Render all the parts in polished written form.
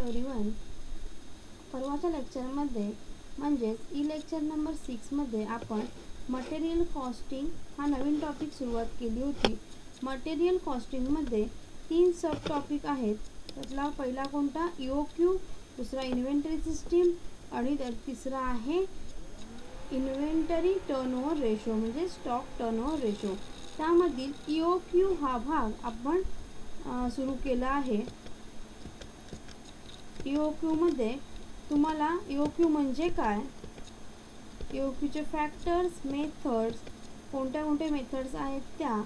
Everyone. परवाच्या लेक्चरमध्ये म्हणजेच ई लेक्चर नंबर 6मध्ये आपण मटेरियल कॉस्टिंग हा नवीन टॉपिक सुरुवात केली होती. मटेरियल कॉस्टिंगमध्ये 3 सब टॉपिक आहेत. त्यातला पहिला कोणता EOQ, दुसरा इन्व्हेंटरी सिस्टीम आणि तिसरा आहे इन्व्हेंटरी टर्नओव्हर रेशो म्हणजे स्टॉक टर्नओव्हर रेशो. त्यामधील EOQ हा भाग आपण सुरू केला आहे. EOQ मध्ये तुम्हाला EOQ म्हणजे काय, EOQचे फॅक्टर्स, मेथड्स, कोणत्या कोणत्या मेथड्स आहेत त्या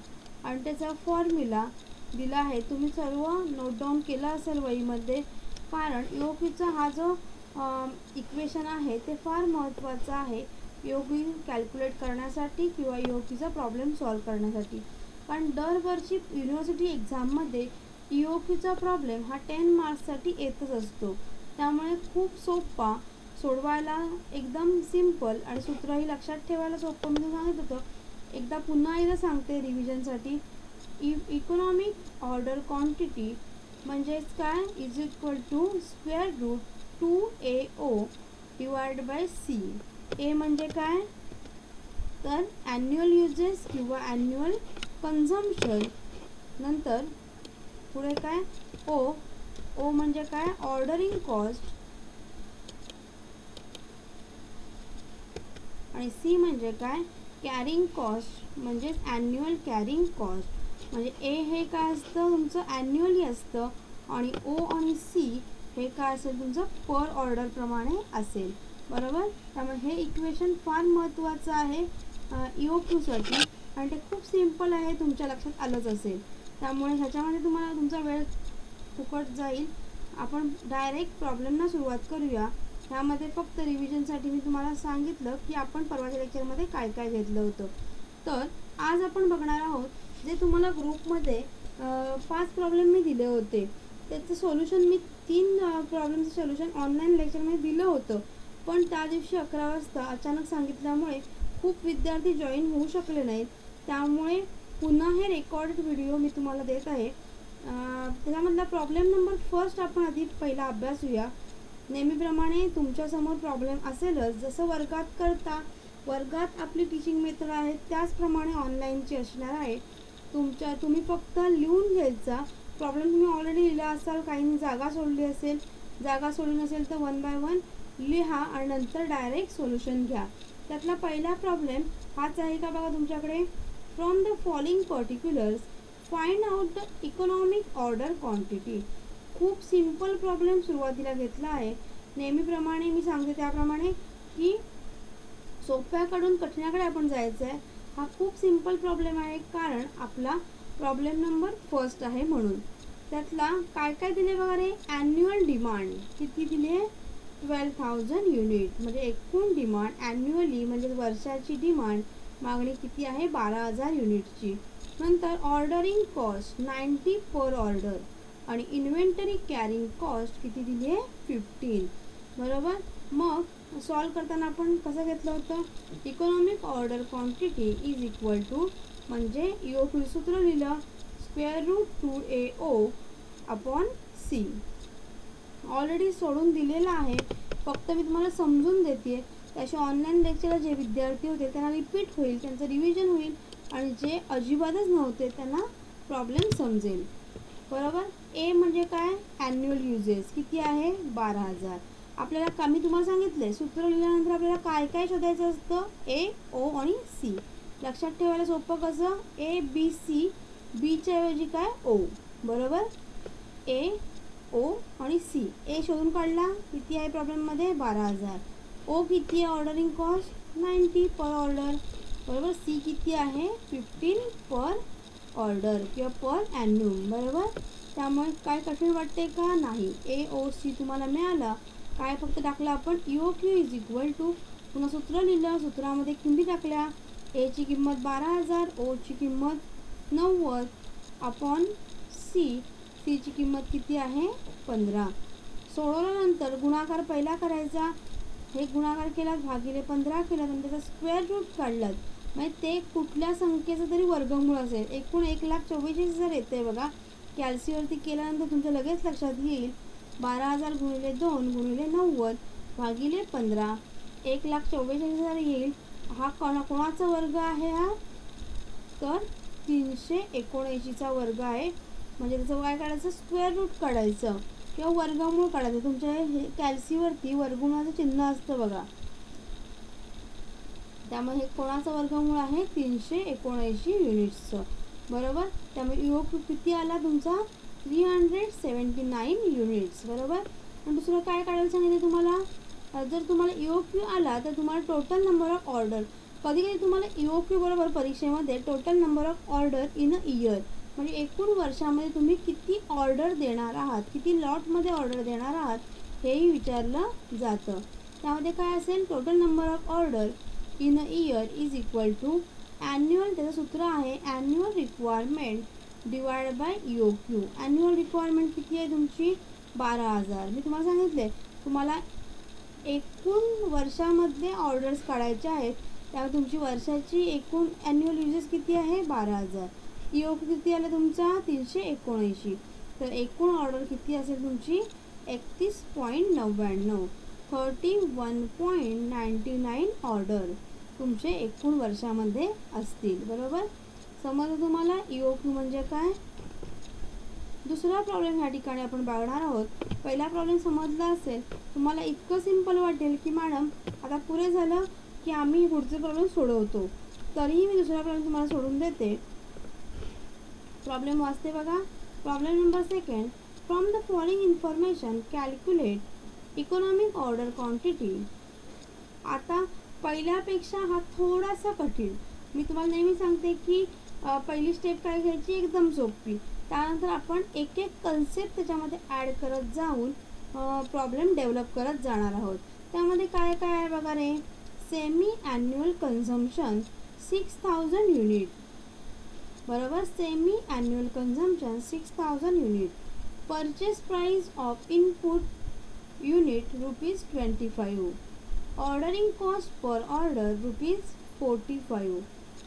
आणि त्याचा फॉर्म्युला दिला आहे. तुम्ही सर्व नोट डाऊन केला असेल वहीमध्ये, कारण EOQचा हा जो इक्वेशन आहे ते फार महत्त्वाचा आहे EOQ कॅल्क्युलेट करण्यासाठी किंवा EOQचा प्रॉब्लेम सॉल्व करण्यासाठी. कारण दरवर्षी युनिव्हर्सिटी एक्झाममध्ये EOQचा प्रॉब्लेम हा 10 मार्क्ससाठी येतच असतो. त्यामुळे खूप सोपा, सोडवायला एकदम सिंपल आणि सूत्रही लक्षात ठेवायला सोपं. मी सांगत होतं, एकदा पुन्हा एकदा सांगते रिव्हिजनसाठी. इकॉनॉमिक ऑर्डर क्वांटिटी म्हणजेच काय is equal to square root 2AO divide by C. A म्हणजे काय तर ॲन्युअल युजेस किंवा ॲन्युअल कन्झम्पशन. नंतर पुढे काय ओ म्हणजे काय ऑर्डरिंग कॉस्ट आणि C म्हणजे काय कॅरिंग कॉस्ट म्हणजेच ॲन्युअल कॅरिंग कॉस्ट. म्हणजे ए हे काय असतं तुमचं ॲन्युअली असतं आणि O आणि C हे काय असेल तुमचं पर ऑर्डर प्रमाणे असेल, बरोबर. त्यामुळे हे इक्वेशन फार महत्त्वाचं आहे EOQसाठी आणि ते खूप सिंपल आहे, तुमच्या लक्षात आलंच असेल. त्यामुळे ह्याच्यामध्ये तुम्हाला तुमचा वेळ फुकट जाईल. आपण डायरेक्ट प्रॉब्लेमना सुरुवात करूया. ह्यामध्ये फक्त रिव्हिजनसाठी मी तुम्हाला सांगितलं की आपण परवाच्या लेक्चरमध्ये काय काय घेतलं होतं. तर आज आपण बघणार आहोत जे तुम्हाला ग्रुपमध्ये 5 प्रॉब्लेम मी दिले होते त्याचं सोल्युशन. मी 3 प्रॉब्लेमचं सोल्युशन ऑनलाईन लेक्चरमध्ये दिलं होतं, पण त्या दिवशी 11 वाजता अचानक सांगितल्यामुळे खूप विद्यार्थी जॉईन होऊ शकले नाहीत. त्यामुळे पुन्हा हे रेकॉर्डेड व्हिडिओ मी तुम्हाला देत आहे. त्याच्यामधला प्रॉब्लेम नंबर फर्स्ट आपण आधी पहिला अभ्यासूया. नेहमीप्रमाणे तुमच्यासमोर प्रॉब्लेम असेलच, जसं वर्गात करता. वर्गात आपली टीचिंग मेथड आहे त्याचप्रमाणे ऑनलाईनची असणार आहे. तुम्ही फक्त लिहून घ्यायचा प्रॉब्लेम. तुम्ही ऑलरेडी लिहिला असाल, काहींनी जागा सोडली असेल, जागा सोडली नसेल तर 1 बाय 1 लिहा आणि नंतर डायरेक्ट सोल्युशन घ्या. त्यातला पहिला प्रॉब्लेम हाच आहे का बघा तुमच्याकडे. From the following particulars find out the economic order quantity. खूप सिंपल प्रॉब्लेम सुरुवातीला घेतला आहे. नेहमीप्रमाणे मी सांगते त्याप्रमाणे की सोप्याकडून कठीणाकडे आपण जायचं आहे. हा खूप सिंपल प्रॉब्लेम आहे कारण आपला प्रॉब्लेम नंबर फर्स्ट आहे म्हणून. त्यातला काय काय दिले बघा रे. ॲन्युअल डिमांड किती दिले 12,000 युनिट म्हणजे एकूण डिमांड. ॲन्युअली म्हणजे वर्षाची डिमांड मागणी किती आहे 12,000 युनिटची. नंतर ऑर्डरिंग कॉस्ट 90 पर ऑर्डर आणि इन्व्हेंटरी कॅरिंग कॉस्ट किती दिली आहे 15, बरोबर. मग सॉल्व करताना आपण कसं घेतलं होतं economic order quantity is equal to म्हणजे EOQ सूत्र लिहिलं square root 2AO upon C. Already सोडून दिलेलं आहे, फक्त मी तुम्हाला समजून देते. त्याचे ऑनलाईन लेक्चरला जे विद्यार्थी होते त्यांना रिपीट होईल, त्यांचं रिव्हिजन होईल आणि जे अजिबातच नव्हते त्यांना प्रॉब्लेम समजेल, बरोबर. ए म्हणजे काय ॲन्युअल युजेस किती आहे 12,000. आपल्याला मी तुम्हाला सांगितले सूत्र लिहिल्यानंतर आपल्याला काय काय शोधायचं असतं A, O आणि C. लक्षात ठेवायला सोपं कसं ABC, Bच्या ऐवजी काय O, बरोबर. A, O आणि C. A शोधून काढला किती आहे प्रॉब्लेममध्ये 12,000. O किती आहे ऑर्डरिंग कॉस्ट 90 पर ऑर्डर, बरोबर. C किती आहे 15 पर ऑर्डर किंवा पर ॲन्युअम, बरोबर. त्यामुळे काय कठीण वाटते का नाही. AOC तुम्हाला मिळाला. काय फक्त टाकलं आपण EOQ इज इक्वल टू पुन्हा सूत्र लिहिलं, सूत्रामध्ये किंमती टाकल्या. A ची किंमत 12,000, O ची किंमत 90 अपॉन C. C ची किंमत किती आहे 15. सोडवल्यानंतर गुणाकार पहिला करायचा. हे गुणाकार केला भागिले 15 केला नंतर त्याचा स्क्वेअर रूट काढलात म्हणजे ते कुठल्या संख्येचं तरी वर्गमूळ असेल. एकूण 1,44,000 येते बघा. कॅल्सीवरती केल्यानंतर तुमच्या लगेच लक्षात येईल 12,000 गुणिले 2 गुणिले 90 भागिले 15 1,44,000 येईल. हा कोणाचा वर्ग आहे हा? तर 379चा वर्ग आहे. म्हणजे त्याचं काय काढायचं? स्क्वेअर रूट काढायचं किंवा वर्गमूळ काढायचं. तुमच्या हे कॅल्सीवरती वर्गमूळाचं चिन्ह असतं बघा. त्यामुळे हे कोणाचं वर्गमूळ आहे? 379 युनिट्सचं. बरोबर. त्यामुळे EOQ किती आला तुमचा? 379 युनिट्स. बरोबर. आणि दुसरं काय काढायला सांगितलं तुम्हाला? जर तुम्हाला EOQ आला तर तुम्हाला टोटल नंबर ऑफ ऑर्डर, कधी कधी तुम्हाला EOQ बरोबर परीक्षेमध्ये total number of order in a year म्हणजे एकूण वर्षामध्ये तुम्ही किती ऑर्डर देणार आहात, किती लॉटमध्ये ऑर्डर देणार आहात हेही विचारलं जातं. त्यामध्ये काय असेल? Total number of order in a year is equal to annual, त्याचं सूत्र आहे annual requirement divide by EOQ. Annual requirement किती आहे तुमची? 12,000. मी तुम्हाला सांगितले तुम्हाला एकूण वर्षामध्ये ऑर्डर्स काढायचे आहेत. त्यामुळे तुमची वर्षाची एकूण ॲन्युअल युजेस किती आहे? 12,000. EOQ किती आलं तुमचा? 379. तर एकूण ऑर्डर किती असेल तुमची? 31.99 31.99 ऑर्डर तुमचे एकूण वर्षामध्ये असतील. बरोबर. समजलं तुम्हाला EOQ म्हणजे काय? दुसरा प्रॉब्लेम ह्या ठिकाणी आपण बघणार आहोत. पहिला प्रॉब्लेम समजला असेल. तुम्हाला इतकं सिंपल वाटेल की मॅडम आता पुरे झालं की आम्ही पुढचे प्रॉब्लेम सोडवतो. तरीही मी दुसरा प्रॉब्लेम तुम्हाला सोडून देते. प्रॉब्लेम वाचते बघा. Problem number 2. From the following information calculate economic order quantity. आता पहिल्यापेक्षा हा थोडासा कठीण. मी तुम्हाला नेहमी सांगते की पहिली स्टेप काय घ्यायची? एकदम सोपी. त्यानंतर आपण एक एक कन्सेप्ट त्याच्यामध्ये ॲड करत जाऊन प्रॉब्लेम डेव्हलप करत जाणार आहोत. त्यामध्ये काय काय आहे बघा रे. Semi annual consumption 6,000 unit. बरोबर. Semi annual consumption 6,000 unit. Purchase price of input unit ₹25. Ordering cost per order ₹45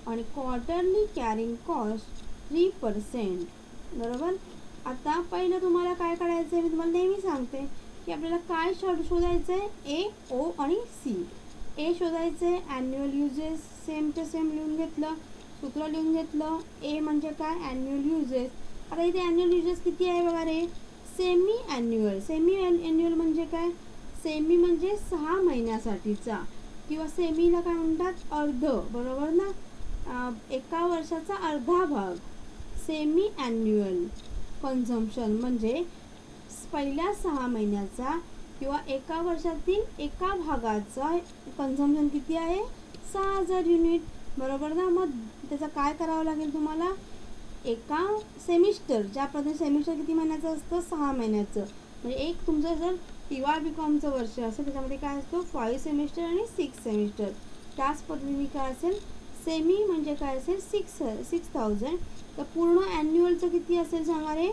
आणि क्वार्टरली कॅरिंग कॉस्ट 3%. बरोबर. आता पहिलं तुम्हाला काय काढायचं आहे? मी तुम्हाला नेहमी सांगते की आपल्याला काय शोधायचं आहे? A, O आणि C. A शोधायचं आहे ॲन्युअल युजेस. सेमचं सेम लिहून घेतलं, सूत्र लिहून घेतलं. A म्हणजे काय? Annual uses. आता इथे ॲन्युअल युजेस किती आहे बघा रे. Semi annual. सेमी ॲन्युअल म्हणजे काय? सेमी म्हणजे 6 महिन्यासाठीचा किंवा सेमीला काय म्हणतात? अर्ध. बरोबर ना. एका वर्षाचा अर्धा भाग. सेमी ॲन्युअल कन्झम्पशन म्हणजे पहिल्या 6 महिन्याचा किंवा एका वर्षातील एका भागाचा कन्झम्पशन किती आहे? 6,000 युनिट. बरोबर ना. मग त्याचं काय करावं लागेल तुम्हाला? एका सेमिस्टर, ज्या पद्धतीने सेमिस्टर किती महिन्याचं असतं? 6 महिन्याचं. म्हणजे एक तुमचं जर TY-BComचं वर्ष असेल त्याच्यामध्ये काय असतो? 5 सेमिस्टर आणि 6 सेमिस्टर. त्याच पद्धतीने काय असेल? सेमी म्हणजे काय असेल? 6,000. तर पूर्ण ॲन्युअलचं किती असेल सांगा रे.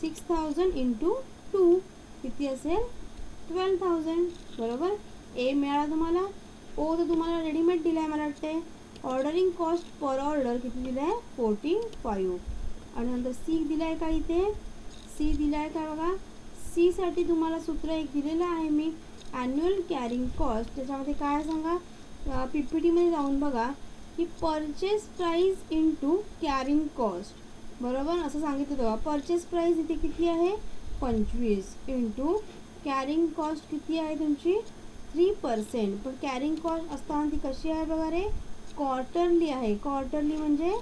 6,000 × 2 किती असेल? 12,000. बरोबर. A मिळाला तुम्हाला. O तर तुम्हाला रेडीमेड दिला आहे मला वाटते. ऑर्डरिंग कॉस्ट पर ऑर्डर किती दिलं आहे? 45. आणि नंतर C दिला आहे का इथे? C दिला आहे का बघा. C साठी तुम्हाला सूत्र एक दिलेलं आहे मी. Annual carrying cost. त्याच्यामध्ये काय सांगा? PPTमध्ये जाऊन बघा की purchase price into carrying cost. बरोबर. असं सांगितलं तेव्हा परचेस प्राईस इथे किती आहे? 25 इंटू कॅरिंग कॉस्ट किती आहे तुमची? 3%. पण कॅरिंग कॉस्ट असताना ती कशी आहे बघा रे. क्वार्टरली आहे. क्वार्टरली म्हणजे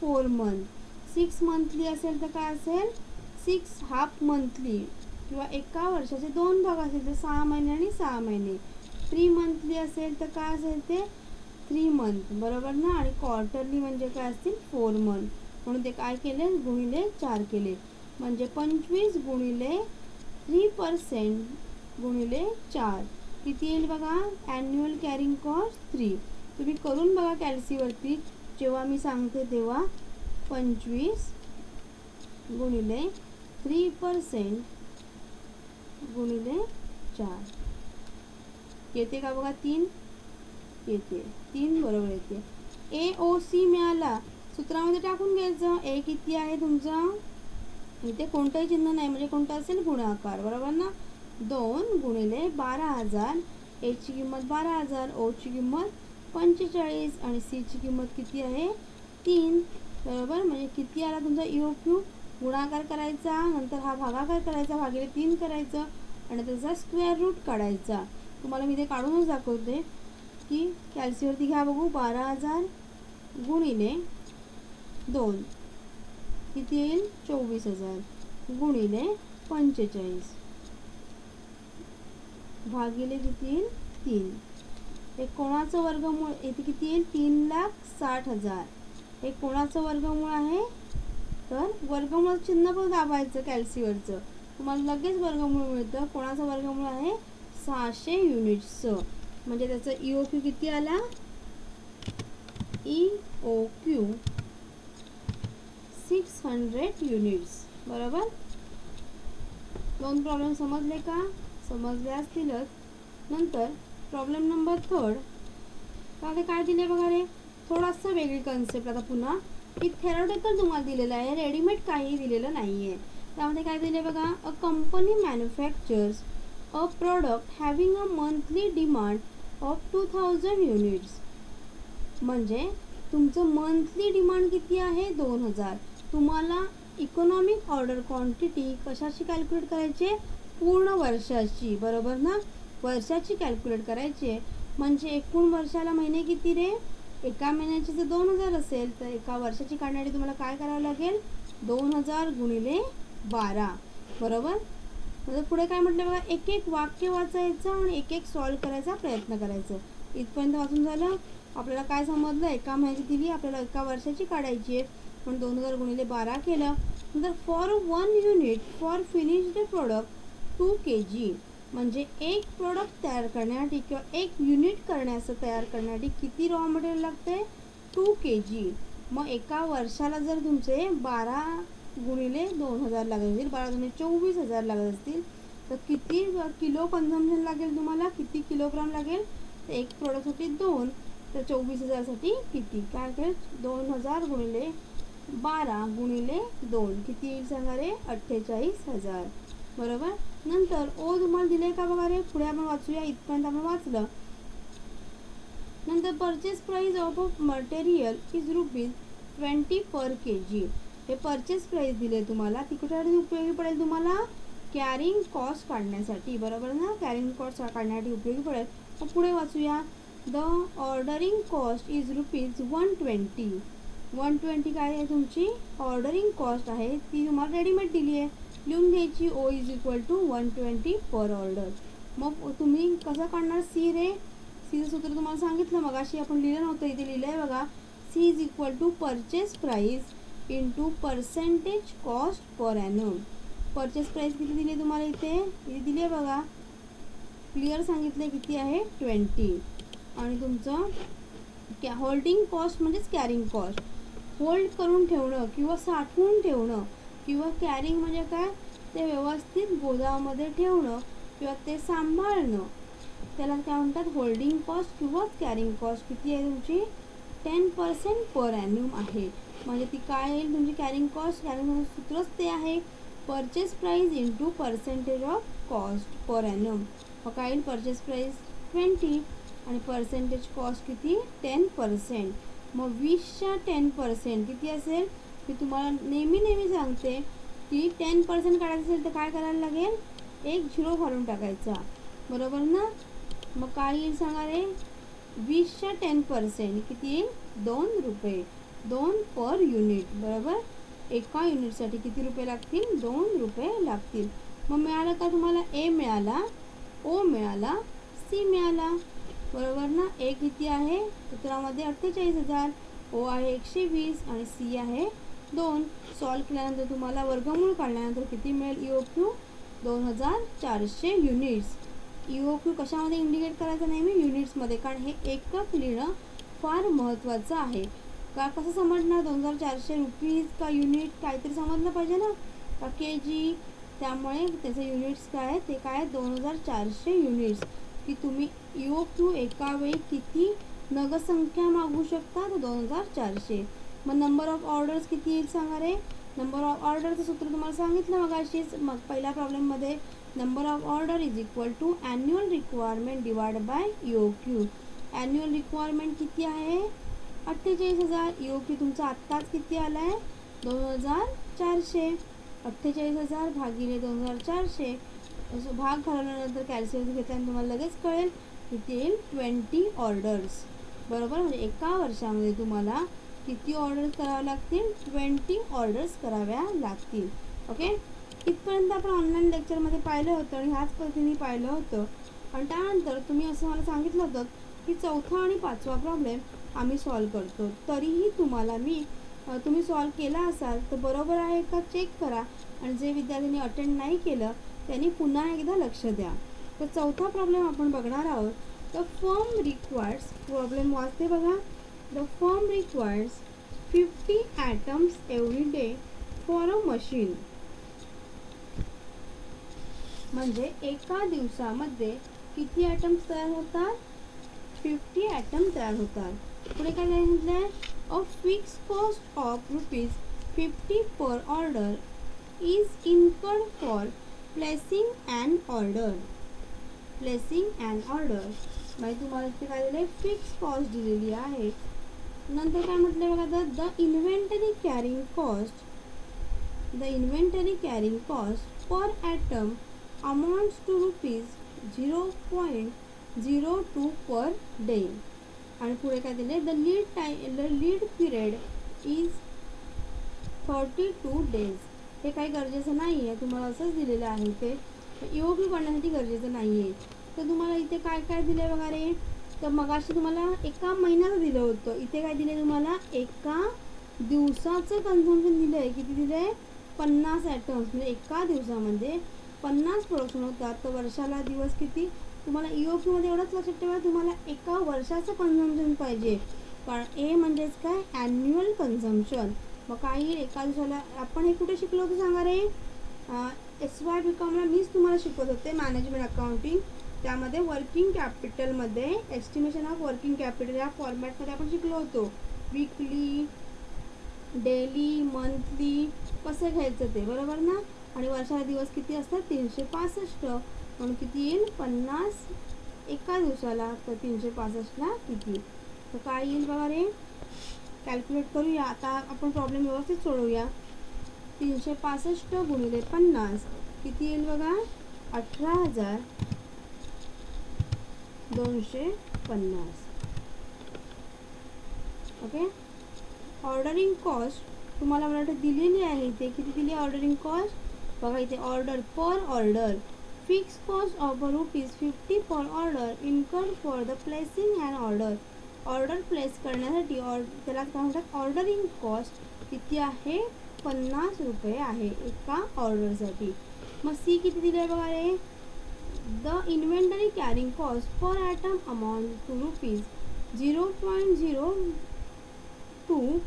4 मंथ. 6 मंथली असेल तर काय असेल? 6 हाफ मंथली किंवा एका वर्षाचे 2 भाग असेल तर 6 महिने आणि 6 महिने. 3 मंथली असेल तर काय असेल ते? 3 मंथ. बरोबर ना. आणि क्वार्टरली म्हणजे काय असतील? 4 मंथ. म्हणून ते काय केले? गुणिले 4 केले. म्हणजे 25 गुणिले 3% गुणिले 4 किती येईल बघा? Annual carrying cost 3. तुम्ही करून बघा कॅल्सीवरती जेव्हा मी सांगते तेव्हा. 25 गुणिले 3% गुणिले 4 येते का बघा? 3 येते. 3 बरोबर येते. AOC मिळाला. सूत्रामध्ये टाकून घ्यायचं. A किती आहे तुमचा? इथे कोणतंही चिन्ह नाही म्हणजे कोणतं असेल गुणाकार, बरोबर ना. 2 गुणिले 12,000, एची किंमत 12,000, ओची किंमत 45 आणि सीची किंमत किती आहे 3, बरोबर. म्हणजे किती आला तुमचा EOQ, गुणाकार करायचा, नंतर हा भागाकार करायचा, भागिले 3 करायचं आणि त्याचा स्क्वेअर रूट काढायचा. तुम्हाला मी ते काढूनच दाखवते की कॅल्सीवरती घ्या बघू. 12,000 गुणिले 2 किती येईल 24,000 गुणिले 45 भागिले किती येईल 3. हे कोणाचं वर्गमूळ, इथे किती येईल 3,60,000. हे कोणाचं वर्गमूळ आहे, तर वर्गमूळ चिन्ह पण दाबायचं कॅल्सीवरचं, तुम्हाला लगेच वर्गमूळ मिळतं. कोणाचं वर्गमूळ आहे 600 युनिट्सचं. म्हणजे त्याचं EOQ किती आला, EOQ 600 युनिट्स, बरोबर. 2 प्रॉब्लेम समजले का, समजले असतीलच. नंतर प्रॉब्लेम नंबर 3 का काय दिले बघा रे, थोडासा वेगळी कन्सेप्ट. आता पुन्हा की थेरॉटिकल तुम्हाला दिलेलं आहे, रेडीमेड काही दिलेलं नाही आहे. त्यामध्ये काय दिले बघा, a company manufactures a product having a monthly demand of 2000 units. म्हणजे तुमचं मंथली डिमांड किती आहे 2000. तुम्हाला इकॉनॉमिक ऑर्डर क्वांटिटी कशाची कॅल्क्युलेट करायची, पूर्ण वर्षाची, बरोबर ना. वर्षाची कॅल्क्युलेट करायची. म्हणजे एकूण वर्षाला महिने किती रे, एका महिन्याची जर 2000 असेल तर एका वर्षाची काढण्यासाठी तुम्हाला काय करावं लागेल 2000 गुणिले 12, बरोबर. म्हणजे पुढे काय म्हटलं बघा, एक एक वाक्य वाचायचं आणि एक एक सॉल्व करायचा प्रयत्न करायचं. इथपर्यंत वाचून झालं. आपल्याला काय समजलं, एका महिन्याची दिली, आपल्याला एका वर्षाची काढायची आहे, पण 2000 गुणिले 12 केलं. नंतर for 1 unit for finished product 2 kg. म्हणजे एक प्रोडक्ट तयार करण्यासाठी किंवा एक युनिट तयार करण्यासाठी किती रॉ मटेरियल लागते 2 kg. मग एका वर्षाला जर तुमचे 12 गुणिले 2000 लागत असतील, 12 गुणिले 24,000 लागत असतील, तर किती किलो कन्झम्पशन लागेल तुम्हाला, किती किलोग्राम लागेल. तर एक प्रोडक्टसाठी 2, तर 24,000साठी किती, काय करेल 2000 गुणिले 12 गुणिले 2 किती येईल सांगा रे 48,000, बरोबर. नंतर ओ तुम्हाला दिले का बघा रे, पुढे आपण वाचूया. इथपर्यंत आपण वाचलं. नंतर purchase price of a material is ₹20 per kg. हे परचेस प्राइस दिले तुम्हाला, ती कुठे उपयोगी पडेल तुम्हाला, कॅरिंग कॉस्ट काढण्यासाठी, बरोबर ना. कॅरिंग कॉस्ट काढण्यासाठी उपयोगी पडेल. मग पुढे वाचूया. The ordering cost is ₹120. 120 काय आहे तुमची ऑर्डरिंग कॉस्ट आहे, ती तुम्हाला रेडीमेड दिली आहे, लिहून घ्यायची. O is equal to 120 per order. मग तुम्ही कसं काढणार सी रे, सीचं सूत्र तुम्हाला सांगितलं मग अशी आपण लिहिलं नव्हतं, इथे लिहिलं आहे बघा. C is equal to purchase price into percentage cost per annum. Purchase price किती दिली तुम्हाला, इथे दिली आहे बघा, क्लिअर सांगितलं किती आहे 20. आणि तुमचं होल्डिंग कॉस्ट म्हणजेच कॅरिंग कॉस्ट, होल्ड करून ठेवणं किंवा साठवून ठेवणं, किंवा कॅरिंग म्हणजे काय, ते व्यवस्थित गोदामामध्ये ठेवणं किंवा ते सांभाळणं, त्याला काय म्हणतात होल्डिंग कॉस्ट किंवा कॅरिंग कॉस्ट. किती आहे तुमची 10% पर ॲन्युम आहे. म्हणजे ती काय येईल तुमची कॅरिंग कॉस्ट, कॅरिंग सूत्रच ते आहे purchase price into percentage of cost per annum. मग काय येईल परचेस प्राईस 20 आणि पर्सेंटेज कॉस्ट किती 10%. मग 20च्या 10% किती असेल, मी तुम्हाला नेहमी सांगते की 10% काढायचं असेल तर काय करायला लागेल, एक 0 घालून टाकायचा, बरोबर ना. मग काय येईल सांगा रे, 20च्या 10% किती येईल ₹2, 2 पर युनिट, बरोबर. एका युनिटसाठी किती रुपये लागतील, ₹2 लागतील. मग मिळालं का तुम्हाला, ए मिळाला, ओ मिळाला, सी मिळाला, बरोबर ना. ए किती आहे सूत्रामध्ये 48,000, ओ आहे 120 आणि सी आहे 2. सॉल्व केल्यानंतर तुम्हाला वर्गमूळ काढल्यानंतर किती मिळेल EOQ 2400 युनिट्स. EOQ कशामध्ये इंडिकेट करायचं नेहमी युनिट्समध्ये, कारण हे एकक लिहिणं फार महत्त्वाचं आहे. का कसं समजणार 2400 रुपीज का युनिट, काहीतरी समजलं पाहिजे ना, का kg. त्यामुळे त्याचे युनिट्स काय आहे, ते काय 2400 युनिट्स. की तुम्ही EOQ एका वेळी किती नगसंख्या मागू शकता, तर 2400. मग नंबर ऑफ ऑर्डर्स किती येईल सांगा रे, नंबर ऑफ ऑर्डरचं सूत्र तुम्हाला सांगितलं मगाशीच. मग पहिल्या प्रॉब्लेममध्ये number of order is equal to annual requirement divide by EOQ. Annual requirement किती आहे? 48,000. EOQ तुमचा आत्ताच किती आला आहे? 2,400. 48,000 भागिले 2,400 असं भाग घालवल्यानंतर कॅल्क्युलेटर घेतल्यानंतर तुम्हाला लगेच कळेल किती येईल. 20 ऑर्डर्स. बरोबर, म्हणजे एका वर्षामध्ये तुम्हाला किती ऑर्डर्स कराव्या लागतील? 20 ऑर्डर्स कराव्या लागतील. ओके, इथपर्यंत आपण ऑनलाईन लेक्चरमध्ये पाहिलं होतं आणि ह्याच पद्धतीने पाहिलं होतं. आणि त्यानंतर तुम्ही असं मला सांगितलं होतं की चौथा आणि पाचवा प्रॉब्लेम आम्ही सॉल्व करतो. तरीही तुम्हाला तुम्ही सॉल्व केला असाल तर बरोबर आहे का चेक करा, आणि जे विद्यार्थ्यांनी अटेंड नाही केलं त्यांनी पुन्हा एकदा लक्ष द्या. तर चौथा प्रॉब्लेम आपण बघणार आहोत. द फर्म रिक्वायर्स, प्रॉब्लेम वाचते बघा. The firm requires 50 atoms every day for a machine. म्हणजे एका दिवसामध्ये किती ॲटम्स तयार होतात? 50 ॲटम तयार होतात. पुढे काय सांगितलं आहे? A fix cost of ₹50 per order is incurred for placing and order. Placing and order म्हणजे तुम्हाला इथे काय दिलं आहे? फिक्स कॉस्ट दिलेली आहे. नंतर काय म्हटलं बघा, the inventory carrying cost per item amounts to ₹0.02 per day. आणि पुढे काय दिले? The lead period is 32 days. हे काही गरजेचं नाही आहे, तुम्हाला असंच दिलेलं आहे. ते EOQ करण्यासाठी गरजेचं नाही आहे. तर तुम्हाला इथे काय काय दिलं आहे बघा रे. तर मगाशी तुम्हाला एका महिन्याचं दिलं होतं, इथे काय दिले तुम्हाला? एका दिवसाचं कन्झम्पशन दिलं आहे. किती दिलं आहे? 50 ॲटम्स. म्हणजे एका दिवसामध्ये 50 प्रोडक्शन होतात. तर वर्षाला दिवस किती? तुम्हाला EOQमध्ये एवढंच लक्षात ठेवा, तुम्हाला एका वर्षाचं कन्झम्पशन पाहिजे. कारण ए म्हणजेच काय? Annual consumption. मग काय येईल एका दिवसाला? आपण हे कुठे शिकलो होतं सांगा रे? SY BComला मीच तुम्हाला शिकवत होते, मॅनेजमेंट अकाउंटिंग. त्यामध्ये वर्किंग कॅपिटलमध्ये एस्टिमेशन ऑफ वर्किंग कॅपिटल या फॉर्मॅटमध्ये आपण शिकलो होतो. वीकली, डेली, मंथली कसं घ्यायचं ते, बरोबर ना? आणि वर्षाला दिवस किती असतात? 365. म्हणून किती येईल? 50 एका दिवसाला. तर 365ला किती? तर काय येईल बघा रे? कॅल्क्युलेट करूया. आता आपण प्रॉब्लेम व्यवस्थित सोडवूया. 365 गुणिले 50 किती येईल बघा? 18,250. ओके. ऑर्डरिंग कॉस्ट तुम्हाला मला वाटतं दिलेली आहे इथे. किती दिली ऑर्डरिंग कॉस्ट? बघा इथे order per order. Fix cost of ₹50 per order incurred for the placing and order. Order place करण्यासाठी त्याला काय म्हणतात? ऑर्डरिंग कॉस्ट किती आहे? ₹50 आहे एका ऑर्डरसाठी. मग सी किती दिली आहे बघा रे? The inventory carrying cost per item amount to ₹0.02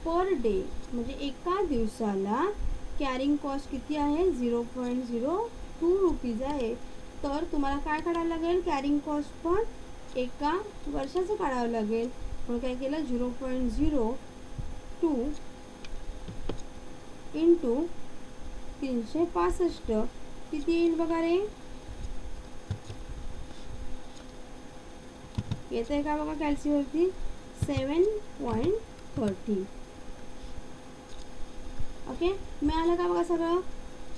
per day. म्हणजे एका दिवसाला कॅरिंग कॉस्ट किती आहे? ₹0.02 आहे. तर तुम्हाला काय काढावं लागेल? कॅरिंग कॉस्ट पण एका वर्षाचं काढावं लागेल. म्हणून काय केलं? 0.02 इंटू 365 किती येईल बघा रे? येतं आहे का बघा कॅल्सीवरती? 7.30. ओके, मिळालं का बघा सगळं?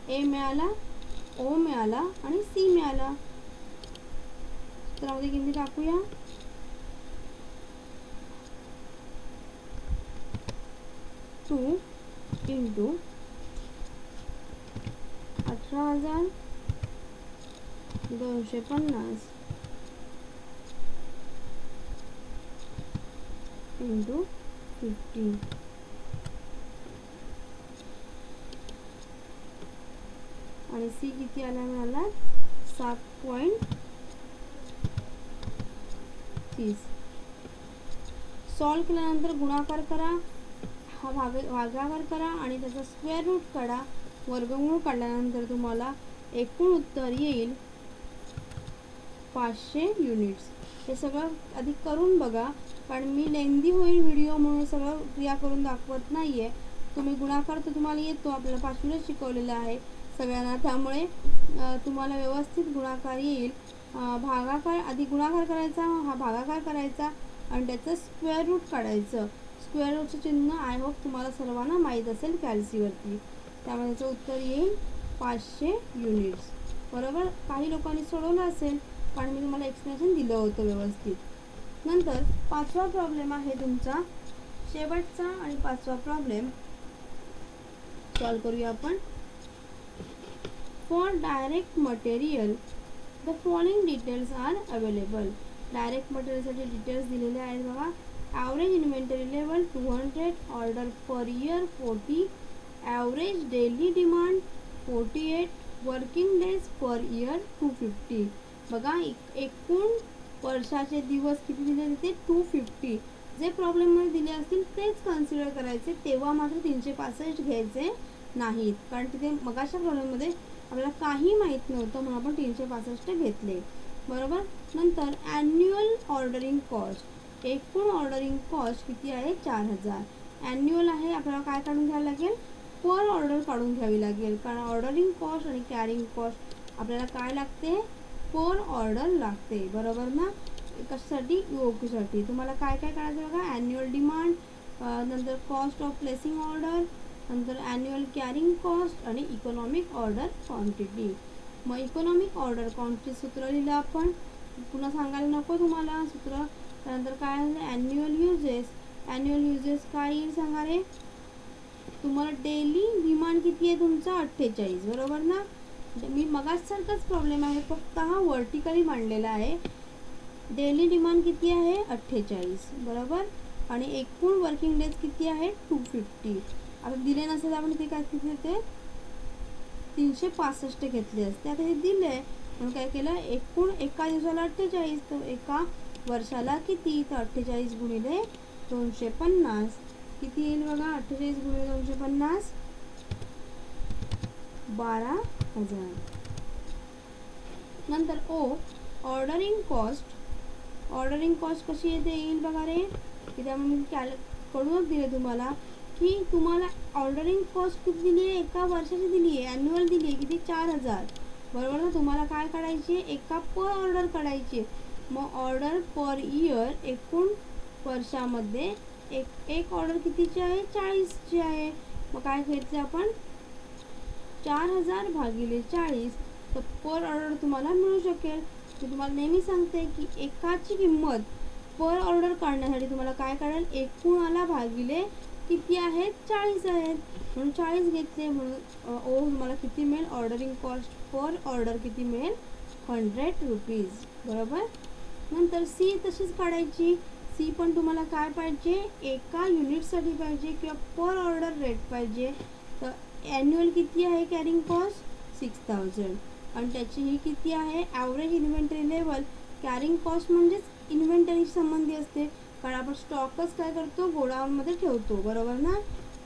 ए मिळाला, ओ मिळाला आणि सी मिळाला. तर मध्ये किती टाकूया? 2 इंटू 18,250 इंटू 50. आणि सी किती आला मिळाला? 7.30. सॉल्व केल्यानंतर गुणाकार करा, हा भागाकार करा आणि त्याचा स्क्वेअर रूट काढा. वर्गमूळ काढल्यानंतर तुम्हाला एकूण उत्तर येईल 500 युनिट्स. हे सगळं आधी करून बघा, कारण मी लेंदी होईल व्हिडिओ म्हणून सगळं क्रिया करून दाखवत नाही आहे. तुम्ही गुणाकार तर तुम्हाला येतो, आपल्याला पाचवीला शिकवलेला आहे सगळ्यांना, त्यामुळे तुम्हाला व्यवस्थित गुणाकार येईल. भागाकार आधी गुणाकार करायचा, हा भागाकार करायचा आणि त्याचं स्क्वेअर रूट काढायचं. स्क्वेअर रूटचं चिन्ह आय होप तुम्हाला सर्वांना माहीत असेल कॅल्सीवरती. त्यामुळे त्याचं उत्तर येईल 500 युनिट्स. बरोबर. काही लोकांनी सोडवलं असेल, कारण मी तुम्हाला एक्सप्लेनेशन दिलं होतं व्यवस्थित. नंतर पाचवा प्रॉब्लेम आहे तुमचा शेवटचा आणि पाचवा प्रॉब्लेम सॉल्व करूया आपण. For direct material the following details are available. Direct मटेरियलसाठी डिटेल्स दिलेले आहेत बघा. Average inventory level 200, order per year 40, average daily demand 48, working days per year 250. बघा एकूण वर्षाचे दिवस किती दिले ते 250. जे प्रॉब्लेममध्ये दिले असतील तेच कन्सिडर करायचे, तेव्हा मात्र 365 घ्यायचे नाहीत, कारण तिथे मगाच्या प्रॉब्लेममध्ये आपल्याला काही माहीत नव्हतं म्हणून आपण 365 घेतले. बरोबर. नंतर ॲन्युअल ऑर्डरिंग कॉस्ट. एकूण ऑर्डरिंग कॉस्ट किती आहे 4000. ॲन्युअल आहे, आपल्याला काय काढून घ्यावं लागेल, पर ऑर्डर काढून घ्यावी लागेल, कारण ऑर्डरिंग कॉस्ट आणि कॅरिंग कॉस्ट आपल्याला काय लागते, पर ऑर्डर लागते. बरोबर ना. कशासाठी, यूओक्यूसाठी. तुम्हाला काय काय काढायचं बघा. ॲन्युअल डिमांड, नंतर कॉस्ट ऑफ प्लेसिंग ऑर्डर, नंतर ॲन्युअल कॅरिंग कॉस्ट आणि इकॉनॉमिक ऑर्डर क्वांटिटी. मग इकॉनॉमिक ऑर्डर क्वांटिटी सूत्र लिहिलं आपण, पुन्हा सांगायला नको तुम्हाला सूत्र. त्यानंतर काय आहे ॲन्युअल युजेस. ॲन्युअल युजेस काय येईल सांगा रे. तुम्हाला डेली डिमांड किती आहे तुमचा 48. बरोबर ना. मी मगासारखाच प्रॉब्लेम आहे, फक्त हा वर्टिकली मांडलेला आहे. डेली डिमांड किती आहे 48. बरोबर. आणि एकूण वर्किंग डेज किती आहे 250. आता दिले नसेल आपण ते काय किती ते 365 घेतले असते. आता हे दिले म्हणून काय केलं, एकूण एका दिवसाला 48, तर एका वर्षाला किती, तर 48 गुणिले 250 किती येईल बघा. 48 गुणिले 250 12,000. नंतर ओ ऑर्डरिंग कॉस्ट. ऑर्डरिंग कॉस्ट कशी येते येईल बघा रे. की त्यामुळे मी कडूनच दिले तुम्हाला की तुम्हाला ऑर्डरिंग कॉस्ट किती दिली आहे, एका वर्षाची दिली आहे, ॲन्युअल दिली आहे किती 4000. बरोबर ना. तुम्हाला काय काढायची, एका पर ऑर्डर काढायची. मग ऑर्डर पर इयर एकूण वर्षामध्ये एक ऑर्डर कितीची आहे 40ची आहे. मग काय घ्यायचं आपण 4000 भागिले 40, तर पर ऑर्डर तुम्हाला मिळू शकेल. मी तुम्हाला नेहमी सांगते की एकाची किंमत पर ऑर्डर काढण्यासाठी तुम्हाला काय काढेल, एकूणाला भागिले किती आहेत 40 आहेत, म्हणून 40 घेतले. म्हणून ओ तुम्हाला किती मिळेल, ऑर्डरिंग कॉस्ट पर ऑर्डर किती मिळेल 100 रुपीज. बरोबर. नंतर सी तशीच काढायची. सी पण तुम्हाला काय पाहिजे, एका युनिटसाठी पाहिजे किंवा पर ऑर्डर रेट पाहिजे. तर ॲन्युअल किती आहे कॅरिंग कॉस्ट 6000 आणि त्याची ही किती आहे average inventory level. Carrying cost म्हणजेच इन्व्हेंटरी संबंधी असते, कारण आपण स्टॉकच काय करतो गोडाऊनमध्ये ठेवतो. बरोबर ना.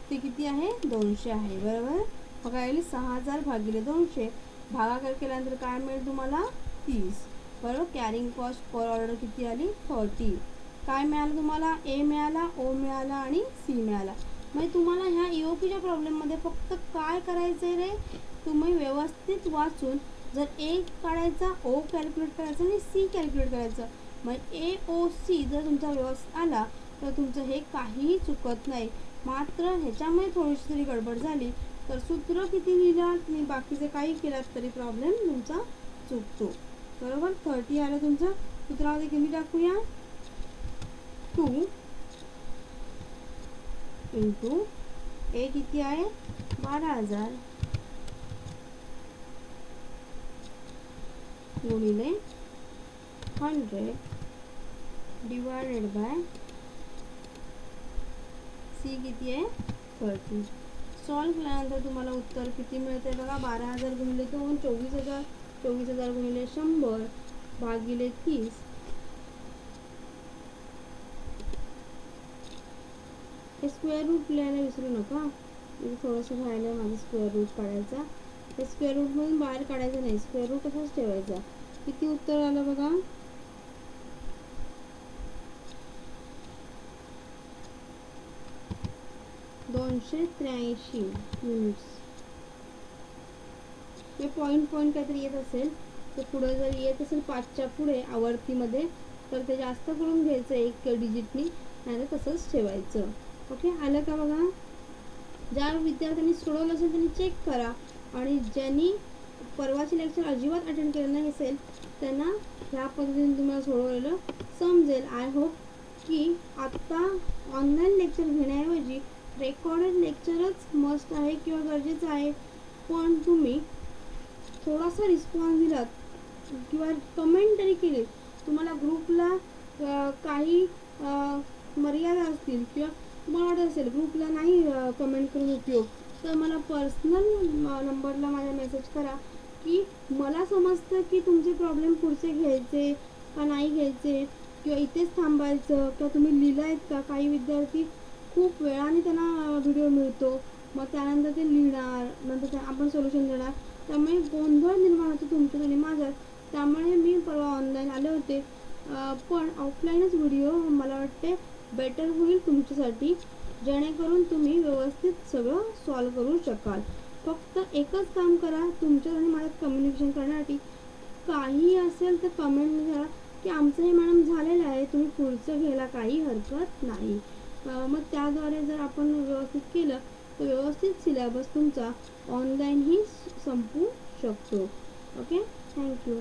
ते किती आहे 200 आहे. बरोबर. मग काय येईल 6000 भागिले 200, भागाकार केल्यानंतर काय मिळेल तुम्हाला 30. बरोबर. कॅरिंग कॉस्ट पर ऑर्डर किती आली 30. काय मिळालं तुम्हाला, ए मिळाला, ओ मिळाला आणि सी मिळाला. म्हणजे तुम्हाला ह्या ईओपीच्या प्रॉब्लेममध्ये फक्त काय करायचं आहे रे, तुम्ही व्यवस्थित वाचून जर ए काढायचा, ओ कॅल्क्युलेट करायचं आणि सी कॅल्क्युलेट करायचं. मग ए ओ सी जर तुमचा व्यवस्थित आला तर तुमचं हे काहीही चुकत नाही. मात्र ह्याच्यामुळे थोडीशी तरी गडबड झाली तर सूत्र किती लिहिलं आणि बाकीचे काही केलात तरी प्रॉब्लेम तुमचा चुकतो. बरोबर. 30 आलं तुमचं. सूत्रामध्ये किती टाकूया, 2 इंटू ए किती आहे 12000 गुणिले 100 डिवायडेड बाय सी किती आहे 30. सॉल्व केल्यानंतर तुम्हाला उत्तर किती मिळते बघा. 12000 गुणिले 2 24,000, 24,000 गुणिले 100 भागिले 30. हे स्क्वेअर रूट लिहायला विसरू नका. इथे थोडंसं राहिलं आहे माझं स्क्वेअर रूट काढायचा. हे स्क्वेअर रूटमधून बाहेर काढायचं नाही, स्क्वेअर रूट तसंच ठेवायचा. किती उत्तर आलं बघा, 283 युनिट्स. हे पॉईंट काहीतरी येत असेल तर पुढे जर येत असेल 5च्या पुढे आवर्तीमध्ये तर ते जास्त करून घ्यायचं 1 डिजिटनी, नाही तर तसंच ठेवायचं. ओके, आलं का बघा. ज्या विद्यार्थ्यांनी सोडवलं असेल त्यांनी चेक करा, आणि ज्यांनी परवाची लेक्चर अजिबात अटेंड केलं नाही असेल त्यांना ह्या पद्धतीने तुम्हाला सोडवलेलं समजेल. आय होप की आत्ता ऑनलाईन लेक्चर घेण्याऐवजी रेकॉर्डेड लेक्चरच मस्ट आहे किंवा गरजेचं आहे. पण तुम्ही थोडासा रिस्पॉन्स दिलात किंवा कमेंट तरी केली, तुम्हाला ग्रुपला काही मर्यादा असतील किंवा तुम्हाला वाटत असेल ग्रुपला नाही कमेंट करून उपयोग, तर मला पर्सनल नंबरला माझ्या मेसेज करा की मला समजतं की तुमचे प्रॉब्लेम पुढचे घ्यायचे का नाही घ्यायचे किंवा इथेच थांबायचं किंवा तुम्ही लिहिलं आहेत का. काही विद्यार्थी खूप वेळाने त्यांना व्हिडिओ मिळतो, मग त्यानंतर ते लिहिणार, नंतर आपण सोल्युशन देणार, त्यामुळे गोंधळ निर्माण होतो तुमच्यात आणि माझ्यात. त्यामुळे मी परवा ऑनलाईन आले होते, पण ऑफलाईनच व्हिडिओ मला वाटते बेटर होईल तुमच्यासाठी, जेणेकरून तुम्ही व्यवस्थित सगळं सॉल्व करू शकाल. फक्त एकच काम करा, तुमच्यात आणि माझ्यात कम्युनिकेशन करण्यासाठी काही असेल तर कमेंट करा की आमचं हे मॅडम झालेलं आहे, तुम्ही पुढचं घ्यायला काही हरकत नाही. मग त्याद्वारे जर आपण व्यवस्थित केलं तर व्यवस्थित सिलेबस तुमचा ऑनलाईनही संपू शकतो. Okay, thank you.